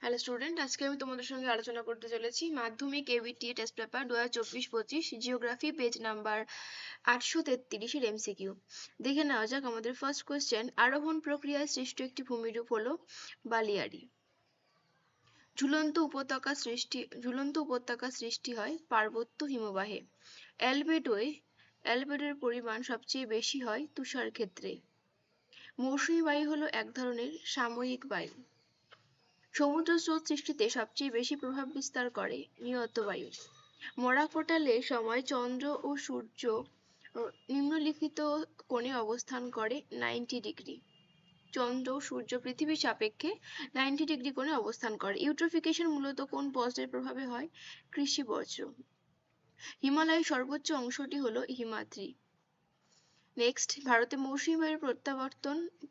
Hello student, আজকে আমি তোমাদের সঙ্গে আলোচনা করতে চলেছি Madhyamik ABTA test paper 2024-25 geography page number 833-এর এমসিকিউ। দেখে নেওয়া যাক আমাদের ফার্স্ট কোয়েশ্চেন। আরোহণ প্রক্রিয়ায় সৃষ্ট একটি ভূমিরূপ হলো বালিয়াড়ি। ঝুলন্ত উপত্যকা সৃষ্টি হয় পার্বত্য হিমবাহে। অ্যালবেডোর পরিমাণ সবচেয়ে বেশি হয় তুষার ক্ষেত্রে। মৌসুমী বায়ু হলো এক ধরনের সাময়িক বায়ু। সমুদ্র স্রোত সৃষ্টিতে সবচেয়ে বেশি প্রভাব বিস্তার করে নিয়ত বায়ু। মরাকোটালের সময় চন্দ্র ও সূর্য নিম্নলিখিত কোণে অবস্থান করে 90 ডিগ্রি। চন্দ্র সূর্য পৃথিবীর সাপেক্ষে 90 ডিগ্রি কোণে অবস্থান করে। ইউট্রোফিকেশন মূলত কোন বজ্রের প্রভাবে হয়? কৃষি বজ্র। হিমালয়ের সর্বোচ্চ অংশটি হলো হিমাদ্রি। নেক্সট, ভারতে মৌসুমী বায়ুর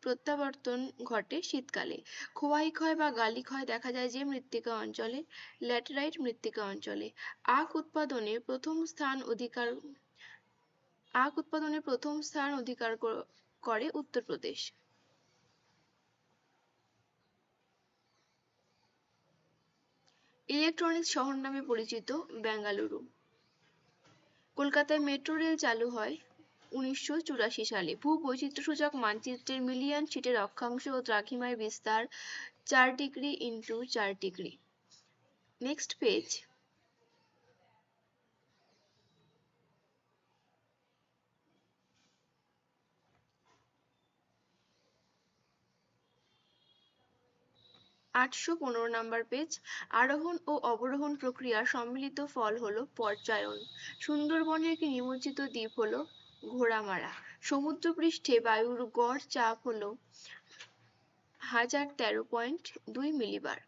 প্রত্যাবর্তন ঘটে শীতকালে। খোয়াই ক্ষয় বা গালি ক্ষয় দেখা যায় যে মৃত্তিকা অঞ্চলে? ল্যাটেরাইট মৃত্তিকা অঞ্চলে। আখ উৎপাদনে প্রথম স্থান অধিকার করে উত্তরপ্রদেশ। ইলেকট্রনিক্স শহর নামে পরিচিত বেঙ্গালুরু। কলকাতায় মেট্রো রেল চালু হয় 1984 সালে। ভূবৈচিত্র্যসূচক মানচিত্রের মিলিয়ন শীটের অক্ষাংশ ও দ্রাঘিমার বিস্তার 4 degree into 4 degree. Next page. আটশো 15 নাম্বার পেজ। আরোহণ ও অবরোহণ প্রক্রিয়ার সম্মিলিত ফল হলো পর্যায়ন। সুন্দরবনের একটি নিমজ্জিত দ্বীপ হলো ঘোড়ামারা। সমুদ্রপৃষ্ঠে বায়ুর গড় চাপ হলো 1013.2 মিলিবার।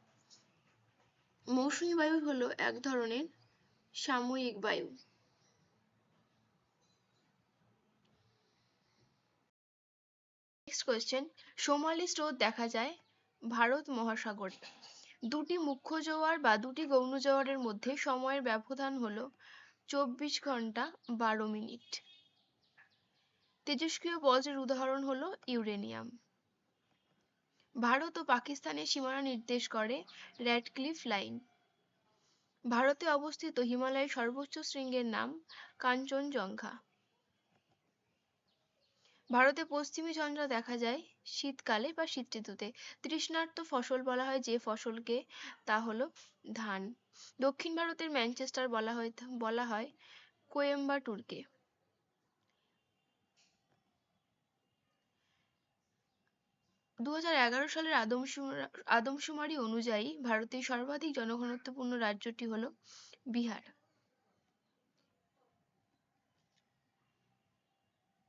মৌসুমী বায়ু হলো এক ধরনের সাময়িক বায়ু। Next question. সোমালি স্রোত দেখা যায় ভারত মহাসাগরে। দুটি মুখ্য জোয়ার বা দুটি গৌণ জোয়ারের মধ্যে সময়ের ব্যবধান হলো 24 ঘন্টা 12 মিনিট। তেজস্ক্রিয় বজ্রের উদাহরণ হলো ইউরেনিয়াম। ভারত ও পাকিস্তানের সীমানা নির্দেশ করে র্যাডক্লিফ লাইন। ভারতে অবস্থিত হিমালয়ের সর্বোচ্চ শৃঙ্গের নাম কাঞ্চনজঙ্ঘা। ভারতে পশ্চিমী ঝঞ্ঝা দেখা যায় শীতকালে বা শীত ঋতুতে। তৃষ্ণার্ত ফসল বলা হয় যে ফসলকে, তা হলো ধান। দক্ষিণ ভারতের ম্যানচেস্টার বলা হয় কোয়েম্বাটুরকে। 2011 সালের আদমশুমারি অনুযায়ী ভারতের সর্বাধিক জনঘনত্বপূর্ণ রাজ্যটি হলো বিহার।